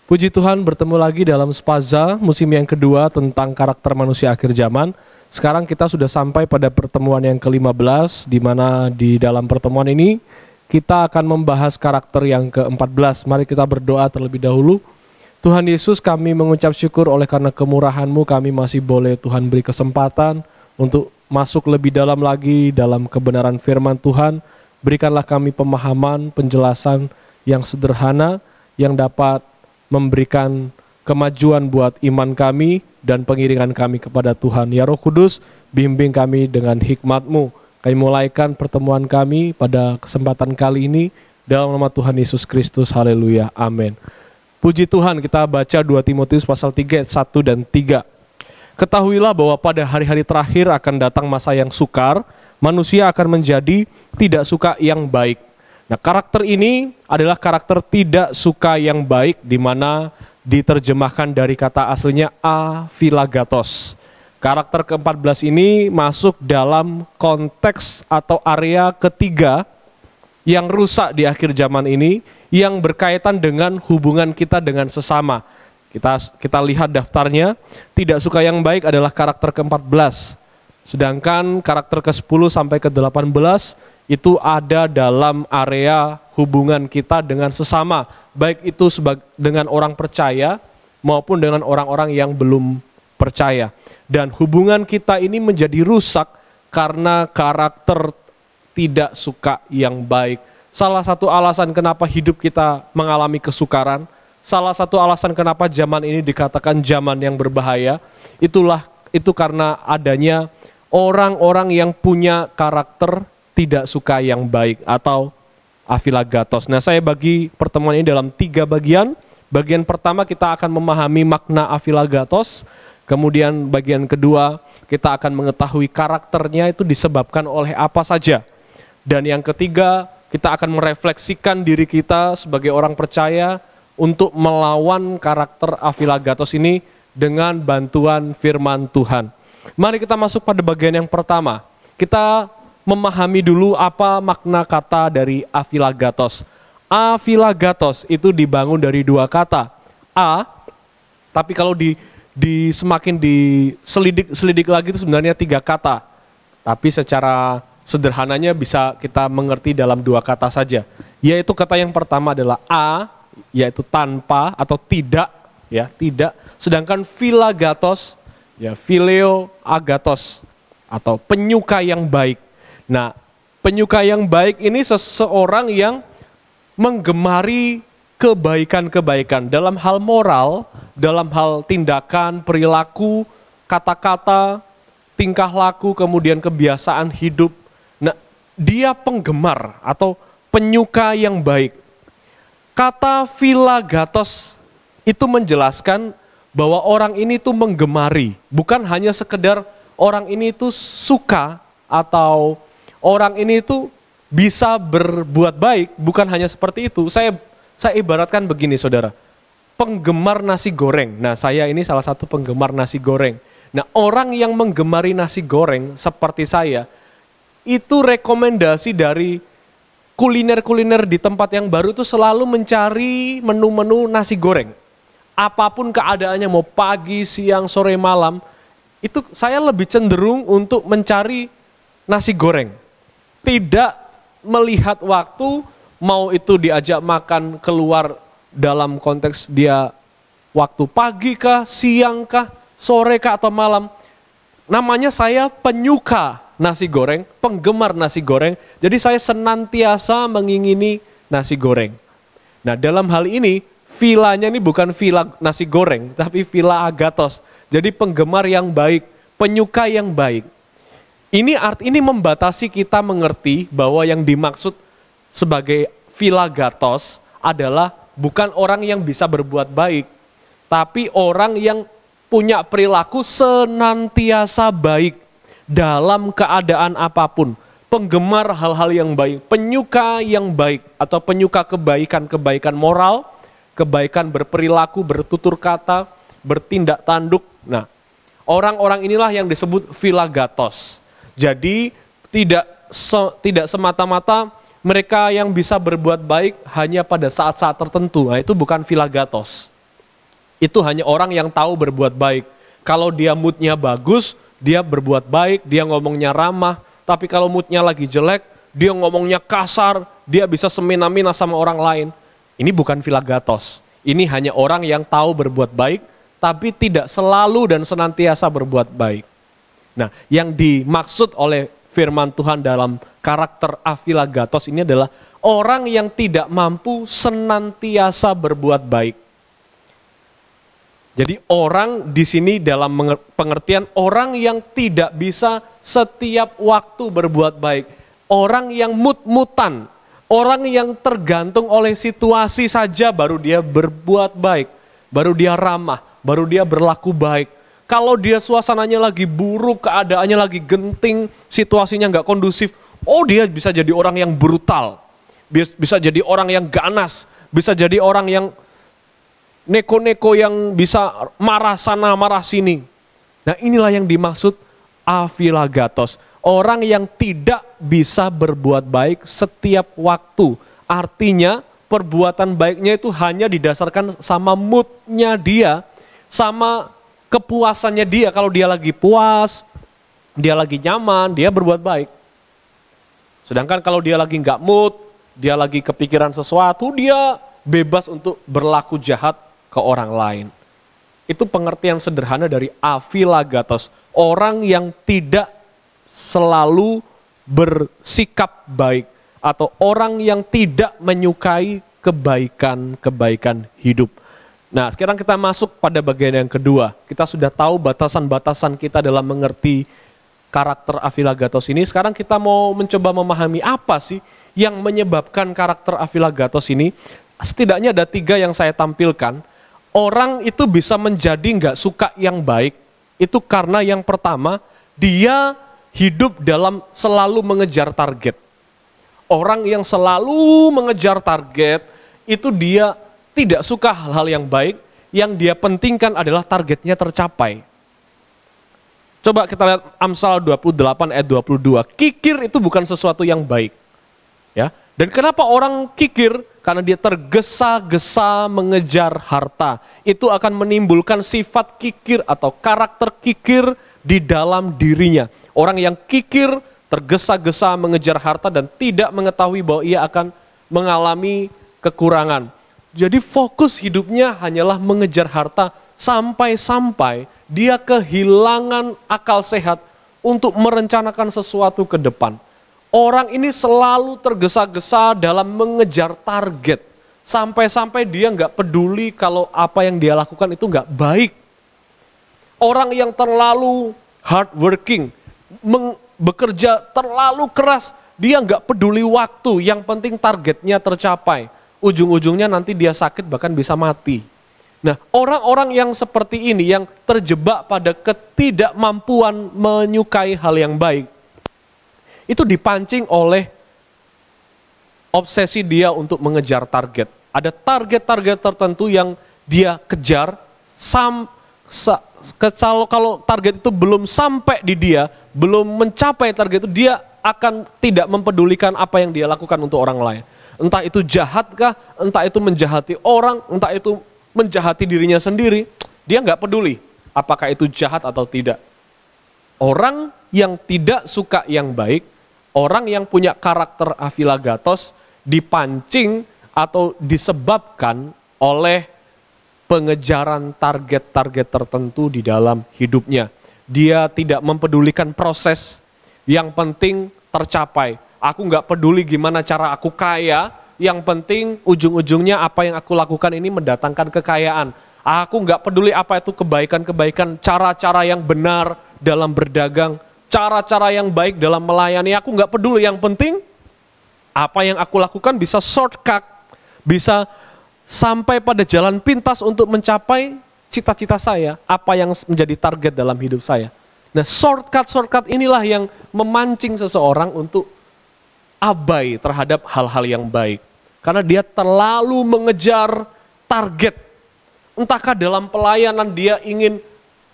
Puji Tuhan, bertemu lagi dalam Spaza musim yang kedua tentang karakter manusia akhir zaman. Sekarang kita sudah sampai pada pertemuan yang ke-15, di mana di dalam pertemuan ini kita akan membahas karakter yang ke-14. Mari kita berdoa terlebih dahulu. Tuhan Yesus, kami mengucap syukur oleh karena kemurahan-Mu, kami masih boleh Tuhan beri kesempatan untuk masuk lebih dalam lagi dalam kebenaran firman Tuhan. Berikanlah kami pemahaman, penjelasan yang sederhana, yang dapat memberikan kemajuan buat iman kami dan pengiringan kami kepada Tuhan. Ya Roh Kudus, bimbing kami dengan hikmat-Mu. Kami mulaikan pertemuan kami pada kesempatan kali ini dalam nama Tuhan Yesus Kristus. Haleluya. Amin. Puji Tuhan, kita baca 2 Timotius pasal 3 ayat 1 dan 3. Ketahuilah bahwa pada hari-hari terakhir akan datang masa yang sukar, manusia akan menjadi tidak suka yang baik. Nah, karakter ini adalah karakter tidak suka yang baik, di mana diterjemahkan dari kata aslinya aphilogatos. Karakter ke-14 ini masuk dalam konteks atau area ketiga yang rusak di akhir zaman ini, yang berkaitan dengan hubungan kita dengan sesama. Kita lihat daftarnya, tidak suka yang baik adalah karakter ke-14. Sedangkan karakter ke-10 sampai ke-18 itu ada dalam area hubungan kita dengan sesama, baik itu dengan orang percaya maupun dengan orang-orang yang belum percaya. Dan hubungan kita ini menjadi rusak karena karakter tidak suka yang baik. Salah satu alasan kenapa hidup kita mengalami kesukaran, salah satu alasan kenapa zaman ini dikatakan zaman yang berbahaya, itu karena adanya orang-orang yang punya karakter tidak suka yang baik atau aphilogatos. Nah, saya bagi pertemuan ini dalam 3 bagian. Bagian pertama kita akan memahami makna aphilogatos. Kemudian bagian kedua kita akan mengetahui karakternya itu disebabkan oleh apa saja. Dan yang ketiga kita akan merefleksikan diri kita sebagai orang percaya untuk melawan karakter aphilogatos ini dengan bantuan firman Tuhan. Mari kita masuk pada bagian yang pertama. Kita memahami dulu apa makna kata dari aphilogatos. Aphilogatos itu dibangun dari 2 kata. Tapi kalau semakin diselidik lagi itu sebenarnya 3 kata. Tapi secara sederhananya bisa kita mengerti dalam 2 kata saja. Yaitu kata yang pertama adalah yaitu tanpa atau tidak, ya, tidak. Sedangkan philogatos, ya, phileo agatos atau penyuka yang baik. Nah, penyuka yang baik ini seseorang yang menggemari kebaikan-kebaikan dalam hal moral, dalam hal tindakan, perilaku, kata-kata, tingkah laku, kemudian kebiasaan hidup. Nah, dia penggemar atau penyuka yang baik. Kata philogatos itu menjelaskan bahwa orang ini tuh menggemari, bukan hanya sekedar orang ini tuh suka atau orang ini tuh bisa berbuat baik, bukan hanya seperti itu. Saya ibaratkan begini, saudara. Penggemar nasi goreng. Nah, saya ini salah satu penggemar nasi goreng. Nah, orang yang menggemari nasi goreng seperti saya, itu rekomendasi dari kuliner-kuliner di tempat yang baru itu selalu mencari menu-menu nasi goreng. Apapun keadaannya, mau pagi, siang, sore, malam, itu saya lebih cenderung untuk mencari nasi goreng. Tidak melihat waktu, mau itu diajak makan keluar dalam konteks dia waktu pagi kah, siang kah, sore kah, atau malam. Namanya saya penyuka nasi goreng, penggemar nasi goreng, jadi saya senantiasa mengingini nasi goreng. Nah, dalam hal ini, vilanya ini bukan vila nasi goreng, tapi vila agatos. Jadi penggemar yang baik, penyuka yang baik. Ini membatasi kita mengerti bahwa yang dimaksud sebagai philogatos adalah bukan orang yang bisa berbuat baik, tapi orang yang punya perilaku senantiasa baik dalam keadaan apapun. Penggemar hal-hal yang baik, penyuka yang baik atau penyuka kebaikan-kebaikan moral, kebaikan berperilaku, bertutur kata, bertindak tanduk. Nah, orang-orang inilah yang disebut philogatos. Jadi tidak semata-mata mereka yang bisa berbuat baik hanya pada saat-saat tertentu. Nah, itu bukan philogatos. Itu hanya orang yang tahu berbuat baik. Kalau dia moodnya bagus, dia berbuat baik, dia ngomongnya ramah. Tapi kalau moodnya lagi jelek, dia ngomongnya kasar, dia bisa semena-mena sama orang lain. Ini bukan filagatos. Ini hanya orang yang tahu berbuat baik, tapi tidak selalu dan senantiasa berbuat baik. Nah, yang dimaksud oleh firman Tuhan dalam karakter afilagatos ini adalah orang yang tidak mampu senantiasa berbuat baik. Jadi orang di sini dalam pengertian orang yang tidak bisa setiap waktu berbuat baik. Orang yang mut-mutan, orang yang tergantung oleh situasi saja baru dia berbuat baik, baru dia ramah, baru dia berlaku baik. Kalau dia suasananya lagi buruk, keadaannya lagi genting, situasinya nggak kondusif, oh dia bisa jadi orang yang brutal, bisa jadi orang yang ganas, bisa jadi orang yang neko-neko yang bisa marah sana, marah sini. Nah inilah yang dimaksud afilagatos. Orang yang tidak bisa berbuat baik setiap waktu. Artinya perbuatan baiknya itu hanya didasarkan sama moodnya dia, sama kepuasannya dia. Kalau dia lagi puas, dia lagi nyaman, dia berbuat baik. Sedangkan kalau dia lagi nggak mood, dia lagi kepikiran sesuatu, dia bebas untuk berlaku jahat ke orang lain. Itu pengertian sederhana dari afilagatos. Orang yang tidak selalu bersikap baik. Atau orang yang tidak menyukai kebaikan-kebaikan hidup. Nah sekarang kita masuk pada bagian yang kedua. Kita sudah tahu batasan-batasan kita dalam mengerti karakter afilagatos ini. Sekarang kita mau mencoba memahami apa sih yang menyebabkan karakter afilagatos ini. Setidaknya ada 3 yang saya tampilkan. Orang itu bisa menjadi nggak suka yang baik, itu karena yang pertama, dia hidup dalam selalu mengejar target. Orang yang selalu mengejar target, itu dia tidak suka hal-hal yang baik, yang dia pentingkan adalah targetnya tercapai. Coba kita lihat Amsal 28 ayat 22, kikir itu bukan sesuatu yang baik. Ya. Dan kenapa orang kikir? Karena dia tergesa-gesa mengejar harta. Itu akan menimbulkan sifat kikir atau karakter kikir di dalam dirinya. Orang yang kikir, tergesa-gesa mengejar harta dan tidak mengetahui bahwa ia akan mengalami kekurangan. Jadi fokus hidupnya hanyalah mengejar harta sampai-sampai dia kehilangan akal sehat untuk merencanakan sesuatu ke depan. Orang ini selalu tergesa-gesa dalam mengejar target. Sampai-sampai dia nggak peduli kalau apa yang dia lakukan itu nggak baik. Orang yang terlalu hardworking, bekerja terlalu keras, dia nggak peduli waktu, yang penting targetnya tercapai. Ujung-ujungnya nanti dia sakit bahkan bisa mati. Nah orang-orang yang seperti ini yang terjebak pada ketidakmampuan menyukai hal yang baik, itu dipancing oleh obsesi dia untuk mengejar target. Ada target-target tertentu yang dia kejar, kalau target itu belum sampai di dia, belum mencapai target itu, dia akan tidak mempedulikan apa yang dia lakukan untuk orang lain. Entah itu jahatkah, entah itu menjahati orang, entah itu menjahati dirinya sendiri, dia nggak peduli apakah itu jahat atau tidak. Orang yang tidak suka yang baik, orang yang punya karakter afilagatos dipancing atau disebabkan oleh pengejaran target-target tertentu di dalam hidupnya. Dia tidak mempedulikan proses, yang penting tercapai. Aku nggak peduli gimana cara aku kaya, yang penting ujung-ujungnya apa yang aku lakukan ini mendatangkan kekayaan. Aku nggak peduli apa itu kebaikan-kebaikan, cara-cara yang benar dalam berdagang, cara-cara yang baik dalam melayani, aku nggak peduli. Yang penting apa yang aku lakukan bisa shortcut, bisa sampai pada jalan pintas untuk mencapai cita-cita saya, apa yang menjadi target dalam hidup saya. Nah shortcut inilah yang memancing seseorang untuk abai terhadap hal-hal yang baik. Karena dia terlalu mengejar target. Entahkah dalam pelayanan dia ingin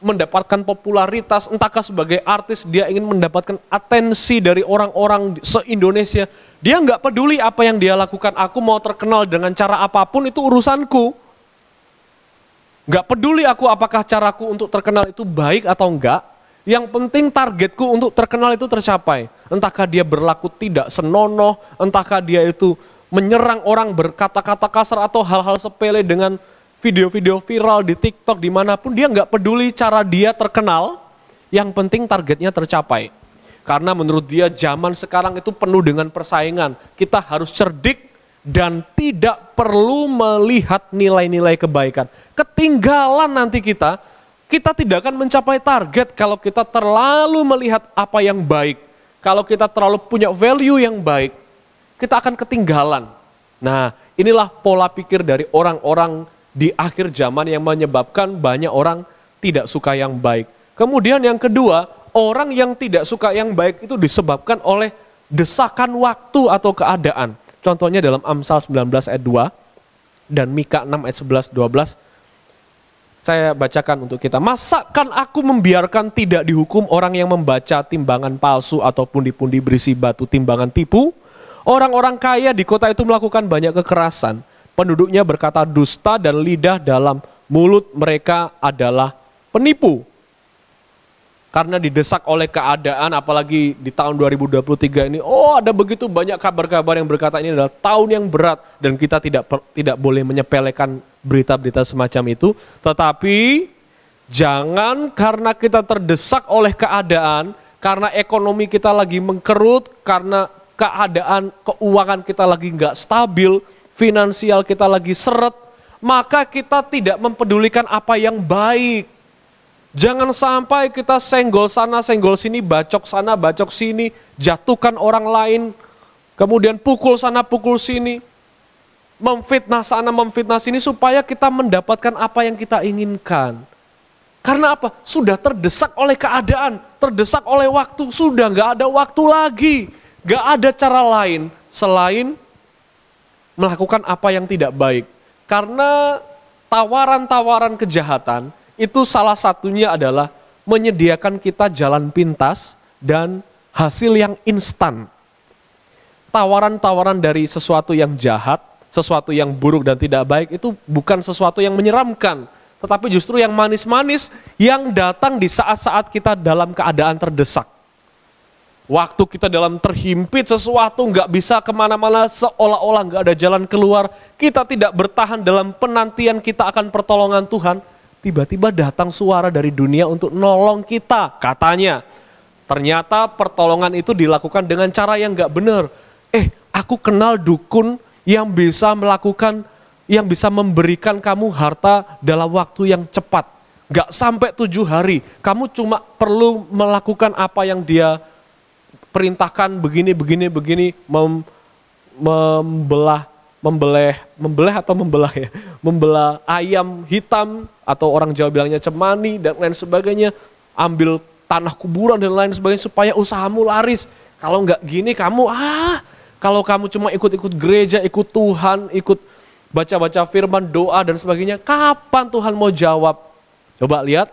mendapatkan popularitas, entahkah sebagai artis dia ingin mendapatkan atensi dari orang-orang se-Indonesia. Dia nggak peduli apa yang dia lakukan, aku mau terkenal dengan cara apapun itu urusanku. Nggak peduli aku apakah caraku untuk terkenal itu baik atau enggak. Yang penting targetku untuk terkenal itu tercapai. Entahkah dia berlaku tidak senonoh, entahkah dia itu menyerang orang berkata-kata kasar atau hal-hal sepele dengan video-video viral di TikTok dimanapun, dia nggak peduli cara dia terkenal. Yang penting targetnya tercapai. Karena menurut dia zaman sekarang itu penuh dengan persaingan. Kita harus cerdik dan tidak perlu melihat nilai-nilai kebaikan. Ketinggalan nanti kita tidak akan mencapai target kalau kita terlalu melihat apa yang baik. Kalau kita terlalu punya value yang baik, kita akan ketinggalan. Nah, inilah pola pikir dari orang-orang di akhir zaman yang menyebabkan banyak orang tidak suka yang baik. Kemudian yang kedua, orang yang tidak suka yang baik itu disebabkan oleh desakan waktu atau keadaan. Contohnya dalam Amsal 19 ayat 2 dan Mika 6 ayat 11-12. Saya bacakan untuk kita. Masakan aku membiarkan tidak dihukum orang yang membaca timbangan palsu atau pundi-pundi berisi batu timbangan tipu? Orang-orang kaya di kota itu melakukan banyak kekerasan. Penduduknya berkata dusta dan lidah dalam mulut mereka adalah penipu. Karena didesak oleh keadaan, apalagi di tahun 2023 ini, ada begitu banyak kabar-kabar yang berkata ini adalah tahun yang berat, dan kita tidak boleh menyepelekan berita-berita semacam itu. Tetapi jangan karena kita terdesak oleh keadaan, karena ekonomi kita lagi mengkerut, karena keadaan keuangan kita lagi nggak stabil, finansial kita lagi seret, maka kita tidak mempedulikan apa yang baik. Jangan sampai kita senggol sana, senggol sini, bacok sana, bacok sini, jatuhkan orang lain, kemudian pukul sana, pukul sini, memfitnah sana, memfitnah sini, supaya kita mendapatkan apa yang kita inginkan. Karena apa? Sudah terdesak oleh keadaan, terdesak oleh waktu, sudah nggak ada waktu lagi, nggak ada cara lain selain melakukan apa yang tidak baik. Karena tawaran-tawaran kejahatan, itu salah satunya adalah menyediakan kita jalan pintas dan hasil yang instan. Tawaran-tawaran dari sesuatu yang jahat, sesuatu yang buruk dan tidak baik itu bukan sesuatu yang menyeramkan, tetapi justru yang manis-manis yang datang di saat-saat kita dalam keadaan terdesak. Waktu kita dalam terhimpit sesuatu, nggak bisa kemana-mana, seolah-olah nggak ada jalan keluar, kita tidak bertahan dalam penantian kita akan pertolongan Tuhan, tiba-tiba datang suara dari dunia untuk nolong kita, katanya. Ternyata pertolongan itu dilakukan dengan cara yang gak benar. Aku kenal dukun yang bisa melakukan, yang bisa memberikan kamu harta dalam waktu yang cepat. Gak sampai 7 hari, kamu cuma perlu melakukan apa yang dia perintahkan, begini, membelah ayam hitam, atau orang Jawa bilangnya cemani dan lain sebagainya, ambil tanah kuburan dan lain sebagainya supaya usahamu laris. Kalau enggak gini kamu, kalau kamu cuma ikut-ikut gereja, ikut Tuhan, ikut baca-baca firman, doa dan sebagainya, kapan Tuhan mau jawab? Coba lihat,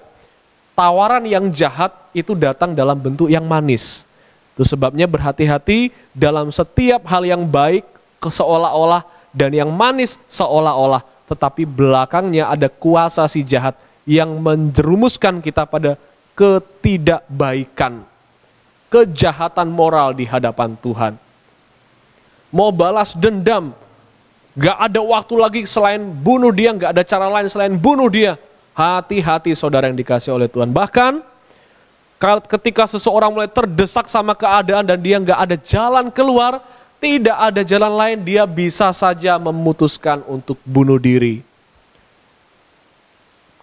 tawaran yang jahat itu datang dalam bentuk yang manis. Itu sebabnya berhati-hati dalam setiap hal yang baik, seolah-olah, dan yang manis seolah-olah, tetapi belakangnya ada kuasa si jahat yang menjerumuskan kita pada ketidakbaikan, kejahatan moral di hadapan Tuhan. Mau balas dendam, gak ada waktu lagi selain bunuh dia, gak ada cara lain selain bunuh dia. Hati-hati saudara yang dikasih oleh Tuhan. Bahkan ketika seseorang mulai terdesak sama keadaan dan dia gak ada jalan keluar, tidak ada jalan lain, dia bisa saja memutuskan untuk bunuh diri.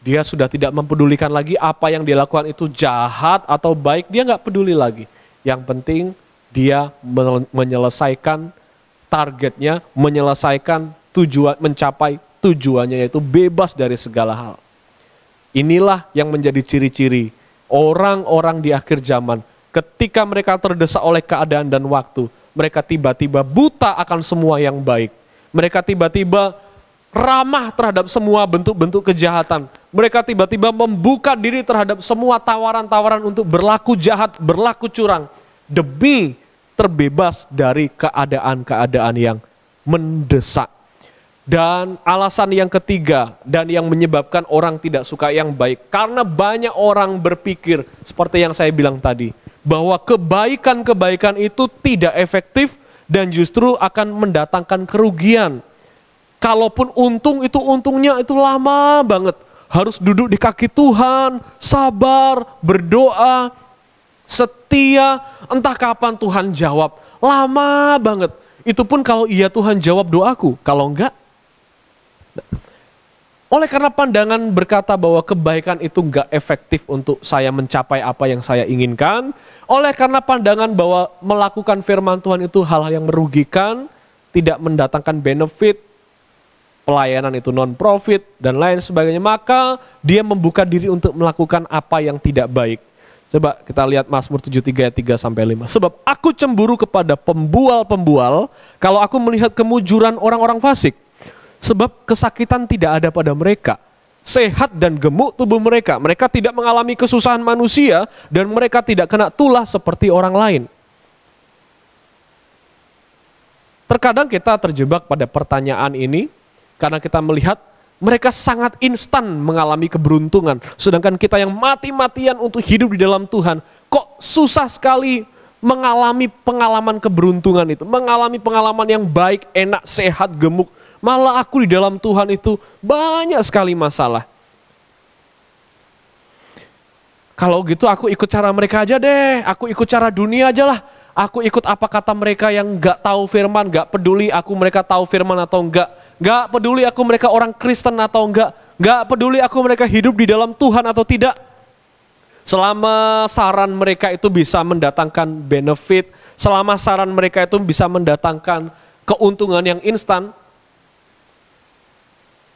Dia sudah tidak mempedulikan lagi apa yang dia lakukan itu jahat atau baik, dia nggak peduli lagi. Yang penting dia menyelesaikan targetnya, menyelesaikan tujuan, mencapai tujuannya, yaitu bebas dari segala hal. Inilah yang menjadi ciri-ciri orang-orang di akhir zaman. Ketika mereka terdesak oleh keadaan dan waktu, mereka tiba-tiba buta akan semua yang baik. Mereka tiba-tiba ramah terhadap semua bentuk-bentuk kejahatan. Mereka tiba-tiba membuka diri terhadap semua tawaran-tawaran untuk berlaku jahat, berlaku curang, demi terbebas dari keadaan-keadaan yang mendesak. Dan alasan yang ketiga dan yang menyebabkan orang tidak suka yang baik, karena banyak orang berpikir seperti yang saya bilang tadi, bahwa kebaikan-kebaikan itu tidak efektif dan justru akan mendatangkan kerugian. Kalaupun untung itu untungnya itu lama banget, harus duduk di kaki Tuhan, sabar, berdoa, setia, entah kapan Tuhan jawab, lama banget. Itu pun kalau iya Tuhan jawab doaku, kalau enggak. Oleh karena pandangan berkata bahwa kebaikan itu enggak efektif untuk saya mencapai apa yang saya inginkan, oleh karena pandangan bahwa melakukan firman Tuhan itu hal yang merugikan, tidak mendatangkan benefit, pelayanan itu non-profit, dan lain sebagainya, maka dia membuka diri untuk melakukan apa yang tidak baik. Coba kita lihat Mazmur 73 ayat 3-5. Sebab aku cemburu kepada pembual-pembual kalau aku melihat kemujuran orang-orang fasik. Sebab kesakitan tidak ada pada mereka. Sehat dan gemuk tubuh mereka. Mereka tidak mengalami kesusahan manusia dan mereka tidak kena tulah seperti orang lain. Terkadang kita terjebak pada pertanyaan ini karena kita melihat mereka sangat instan mengalami keberuntungan. Sedangkan kita yang mati-matian untuk hidup di dalam Tuhan, kok susah sekali mengalami pengalaman keberuntungan itu. Mengalami pengalaman yang baik, enak, sehat, gemuk. Malah aku di dalam Tuhan itu banyak sekali masalah. Kalau gitu aku ikut cara mereka aja deh. Aku ikut cara dunia aja lah. Aku ikut apa kata mereka yang gak tahu firman, gak peduli aku mereka tahu firman atau enggak. Gak peduli aku mereka orang Kristen atau enggak. Gak peduli aku mereka hidup di dalam Tuhan atau tidak. Selama saran mereka itu bisa mendatangkan benefit, selama saran mereka itu bisa mendatangkan keuntungan yang instan,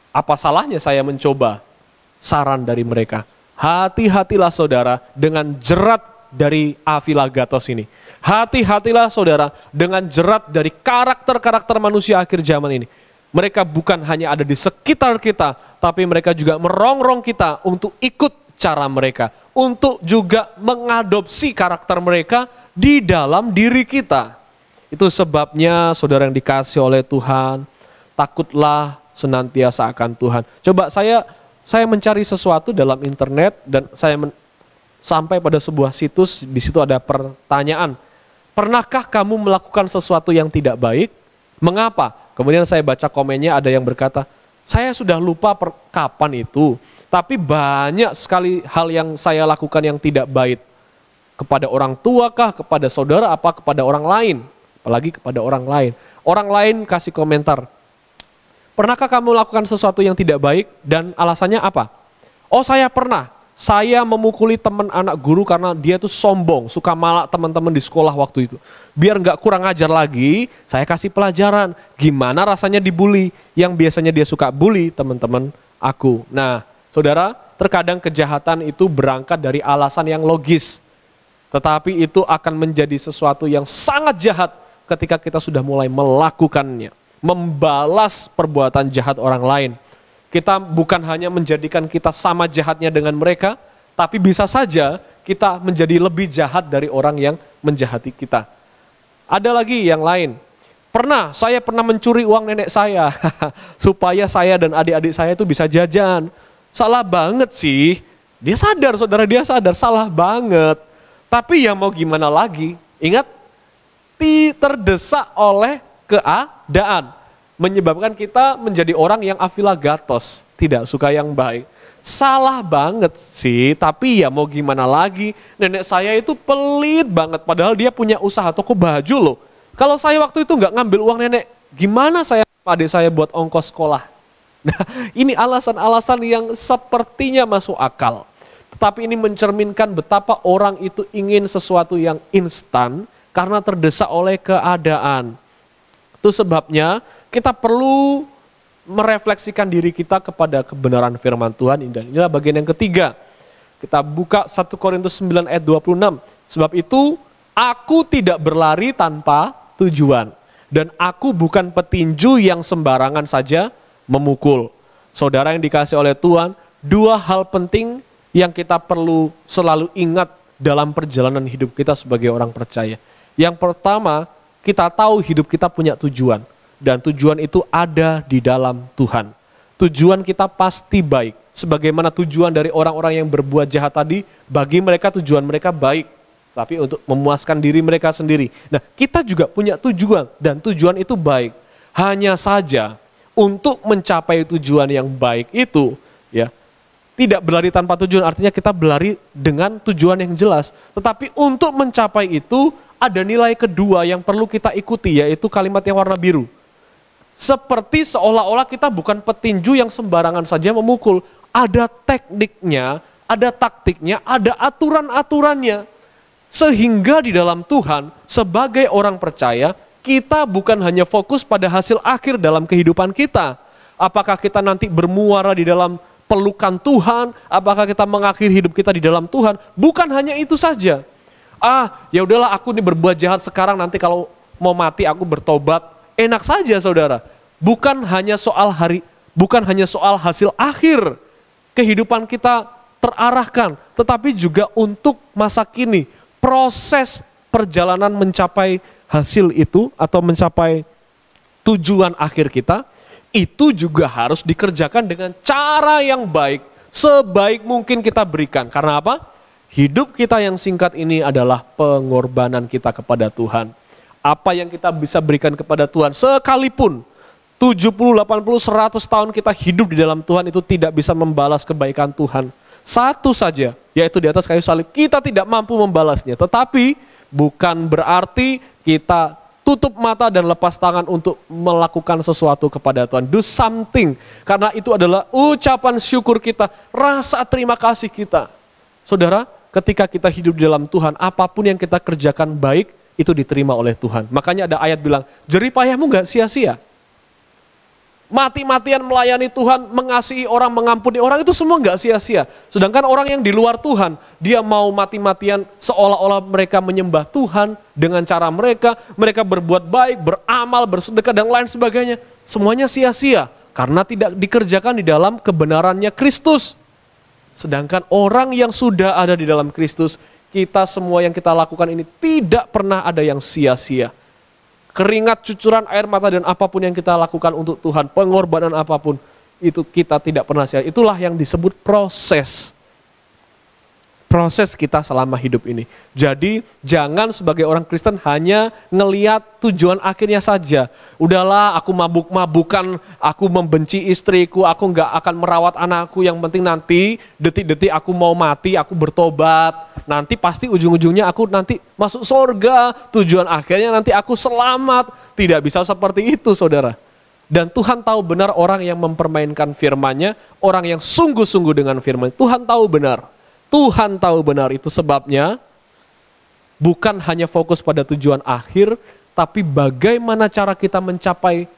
apa salahnya saya mencoba saran dari mereka? Hati-hatilah saudara dengan jerat dari Afilagatos ini. Hati-hatilah saudara dengan jerat dari karakter-karakter manusia akhir zaman ini. Mereka bukan hanya ada di sekitar kita, tapi mereka juga merongrong kita untuk ikut cara mereka. Untuk juga mengadopsi karakter mereka di dalam diri kita. Itu sebabnya saudara yang dikasih oleh Tuhan, takutlah senantiasa akan Tuhan. Coba saya mencari sesuatu dalam internet dan saya sampai pada sebuah situs, di situ ada pertanyaan. Pernahkah kamu melakukan sesuatu yang tidak baik? Mengapa? Kemudian saya baca komennya, ada yang berkata, saya sudah lupa kapan itu, tapi banyak sekali hal yang saya lakukan yang tidak baik. Kepada orang tua kah, kepada saudara apa, kepada orang lain. Apalagi kepada orang lain. Orang lain kasih komentar, pernahkah kamu melakukan sesuatu yang tidak baik dan alasannya apa? Oh saya pernah, saya memukuli teman anak guru karena dia tuh sombong, suka malak teman-teman di sekolah waktu itu. Biar nggak kurang ajar lagi, saya kasih pelajaran. Gimana rasanya dibully, yang biasanya dia suka bully teman-teman aku. Nah saudara, terkadang kejahatan itu berangkat dari alasan yang logis. Tetapi itu akan menjadi sesuatu yang sangat jahat ketika kita sudah mulai melakukannya. Membalas perbuatan jahat orang lain. Kita bukan hanya menjadikan kita sama jahatnya dengan mereka, tapi bisa saja kita menjadi lebih jahat dari orang yang menjahati kita. Ada lagi yang lain. Saya pernah mencuri uang nenek saya supaya saya dan adik-adik saya itu bisa jajan. Salah banget sih. Dia sadar, saudara, dia sadar salah banget. Tapi ya mau gimana lagi? Ingat, terdesak oleh keadaan, menyebabkan kita menjadi orang yang afilagatos, tidak suka yang baik. Salah banget sih, tapi ya mau gimana lagi, nenek saya itu pelit banget, padahal dia punya usaha toko baju loh. Kalau saya waktu itu nggak ngambil uang nenek, gimana saya adik saya buat ongkos sekolah? Nah ini alasan-alasan yang sepertinya masuk akal. Tetapi ini mencerminkan betapa orang itu ingin sesuatu yang instan, karena terdesak oleh keadaan. Itu sebabnya kita perlu merefleksikan diri kita kepada kebenaran firman Tuhan. Dan inilah bagian yang ketiga. Kita buka 1 Korintus 9 ayat 26. Sebab itu aku tidak berlari tanpa tujuan. Dan aku bukan petinju yang sembarangan saja memukul. Saudara yang dikasih oleh Tuhan, dua hal penting yang kita perlu selalu ingat dalam perjalanan hidup kita sebagai orang percaya. Yang pertama, kita tahu hidup kita punya tujuan. dan tujuan itu ada di dalam Tuhan. Tujuan kita pasti baik. Sebagaimana tujuan dari orang-orang yang berbuat jahat tadi, bagi mereka tujuan mereka baik, tapi untuk memuaskan diri mereka sendiri. Nah, kita juga punya tujuan, dan tujuan itu baik. Hanya saja, untuk mencapai tujuan yang baik itu, ya, tidak berlari tanpa tujuan, artinya kita berlari dengan tujuan yang jelas. Tetapi untuk mencapai itu, ada nilai kedua yang perlu kita ikuti, yaitu kalimat yang warna biru. Seperti seolah-olah kita bukan petinju yang sembarangan saja memukul. Ada tekniknya, ada taktiknya, ada aturan-aturannya. Sehingga di dalam Tuhan, sebagai orang percaya, kita bukan hanya fokus pada hasil akhir dalam kehidupan kita. Apakah kita nanti bermuara di dalam pelukan Tuhan, apakah kita mengakhiri hidup kita di dalam Tuhan, bukan hanya itu saja. Ya udahlah, aku nih berbuat jahat sekarang, nanti kalau mau mati aku bertobat. Enak saja saudara. Bukan hanya soal hasil akhir kehidupan kita terarahkan, tetapi juga untuk masa kini. Proses perjalanan mencapai hasil itu atau mencapai tujuan akhir kita, itu juga harus dikerjakan dengan cara yang baik, sebaik mungkin kita berikan. Karena apa? Hidup kita yang singkat ini adalah pengorbanan kita kepada Tuhan. Apa yang kita bisa berikan kepada Tuhan, sekalipun 70, 80, 100 tahun kita hidup di dalam Tuhan, itu tidak bisa membalas kebaikan Tuhan. Satu saja, yaitu di atas kayu salib, kita tidak mampu membalasnya. Tetapi bukan berarti kita tutup mata dan lepas tangan untuk melakukan sesuatu kepada Tuhan. Do something, karena itu adalah ucapan syukur kita, rasa terima kasih kita. Saudara, ketika kita hidup di dalam Tuhan, apapun yang kita kerjakan baik, itu diterima oleh Tuhan. Makanya ada ayat bilang, jerih payahmu gak sia-sia. Mati-matian melayani Tuhan, mengasihi orang, mengampuni orang, itu semua gak sia-sia. Sedangkan orang yang di luar Tuhan, dia mau mati-matian seolah-olah mereka menyembah Tuhan dengan cara mereka berbuat baik, beramal, bersedekah, dan lain sebagainya. Semuanya sia-sia, karena tidak dikerjakan di dalam kebenarannya Kristus. Sedangkan orang yang sudah ada di dalam Kristus, kita semua yang kita lakukan ini tidak pernah ada yang sia-sia. Keringat, cucuran air mata, dan apapun yang kita lakukan untuk Tuhan, pengorbanan apapun, itu kita tidak pernah sia. Itulah yang disebut proses kita selama hidup ini. Jadi jangan sebagai orang Kristen hanya ngelihat tujuan akhirnya saja. Udahlah, aku mabuk-mabukan, aku membenci istriku, aku nggak akan merawat anakku, yang penting nanti detik-detik aku mau mati, aku bertobat, nanti pasti ujung-ujungnya aku nanti masuk surga, tujuan akhirnya nanti aku selamat. Tidak bisa seperti itu saudara. Dan Tuhan tahu benar orang yang mempermainkan firman-Nya, orang yang sungguh-sungguh dengan firman. Tuhan tahu benar. Tuhan tahu benar, itu sebabnya bukan hanya fokus pada tujuan akhir, tapi bagaimana cara kita mencapai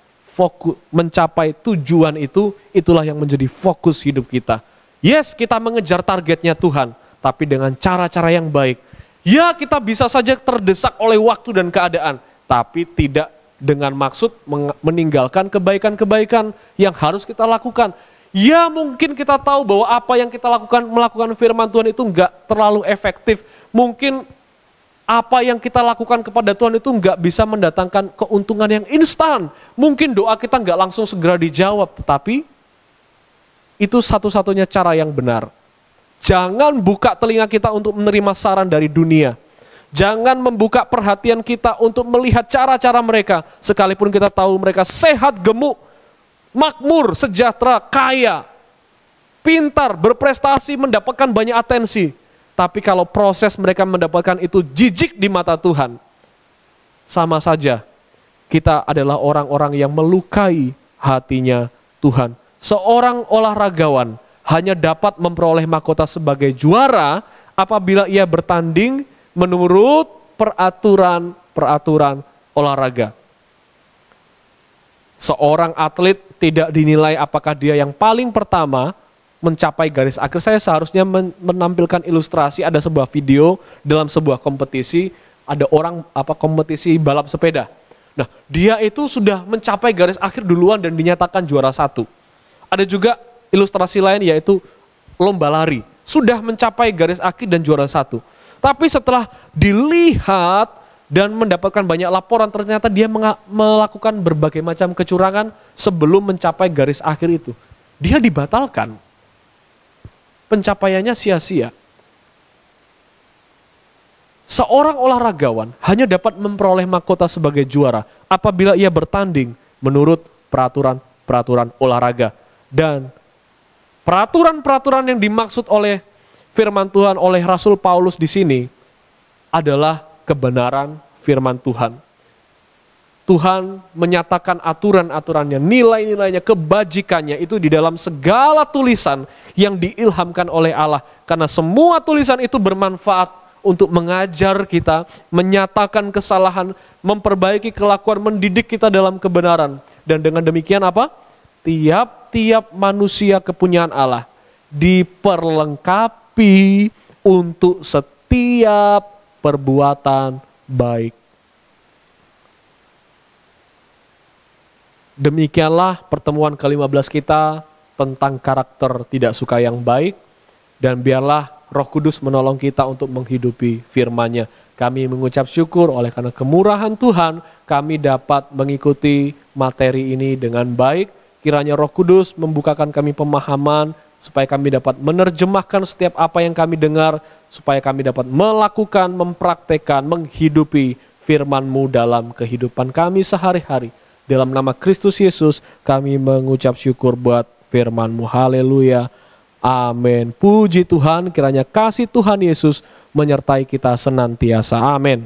tujuan itu, itulah yang menjadi fokus hidup kita. Yes, kita mengejar targetnya Tuhan, tapi dengan cara-cara yang baik. Ya, kita bisa saja terdesak oleh waktu dan keadaan, tapi tidak dengan maksud meninggalkan kebaikan-kebaikan yang harus kita lakukan. Ya, mungkin kita tahu bahwa apa yang kita melakukan firman Tuhan itu enggak terlalu efektif. Mungkin apa yang kita lakukan kepada Tuhan itu enggak bisa mendatangkan keuntungan yang instan. Mungkin doa kita enggak langsung segera dijawab, tetapi itu satu-satunya cara yang benar. Jangan buka telinga kita untuk menerima saran dari dunia. Jangan membuka perhatian kita untuk melihat cara-cara mereka, sekalipun kita tahu mereka sehat, gemuk, makmur, sejahtera, kaya, pintar, berprestasi, mendapatkan banyak atensi. Tapi kalau proses mereka mendapatkan itu jijik di mata Tuhan, sama saja kita adalah orang-orang yang melukai hatinya Tuhan. Seorang olahragawan hanya dapat memperoleh mahkota sebagai juara apabila ia bertanding menurut peraturan olahraga. Seorang atlet tidak dinilai apakah dia yang paling pertama mencapai garis akhir. Saya seharusnya menampilkan ilustrasi, ada sebuah video dalam sebuah kompetisi, ada orang kompetisi balap sepeda. Nah, dia itu sudah mencapai garis akhir duluan dan dinyatakan juara satu. Ada juga ilustrasi lain yaitu lomba lari, sudah mencapai garis akhir dan juara satu. Tapi setelah dilihat dan mendapatkan banyak laporan, ternyata dia melakukan berbagai macam kecurangan sebelum mencapai garis akhir itu. Dia dibatalkan. Pencapaiannya sia-sia. Seorang olahragawan hanya dapat memperoleh mahkota sebagai juara apabila ia bertanding menurut peraturan-peraturan olahraga. Dan peraturan-peraturan yang dimaksud oleh firman Tuhan oleh Rasul Paulus di sini adalah kebenaran firman Tuhan. Tuhan menyatakan aturan-aturannya, nilai-nilainya, kebajikannya itu di dalam segala tulisan yang diilhamkan oleh Allah. Karena semua tulisan itu bermanfaat untuk mengajar kita, menyatakan kesalahan, memperbaiki kelakuan, mendidik kita dalam kebenaran. Dan dengan demikian apa? Tiap-tiap manusia kepunyaan Allah diperlengkapi untuk setiap perbuatan baik. Demikianlah pertemuan ke-15 kita tentang karakter tidak suka yang baik, dan biarlah Roh Kudus menolong kita untuk menghidupi firman-Nya. Kami mengucap syukur oleh karena kemurahan Tuhan, kami dapat mengikuti materi ini dengan baik. Kiranya Roh Kudus membukakan kami pemahaman, supaya kami dapat menerjemahkan setiap apa yang kami dengar, supaya kami dapat melakukan, mempraktekkan, menghidupi firman-Mu dalam kehidupan kami sehari-hari. Dalam nama Kristus Yesus kami mengucap syukur buat firman-Mu. Haleluya. Amin. Puji Tuhan, kiranya kasih Tuhan Yesus menyertai kita senantiasa. Amin.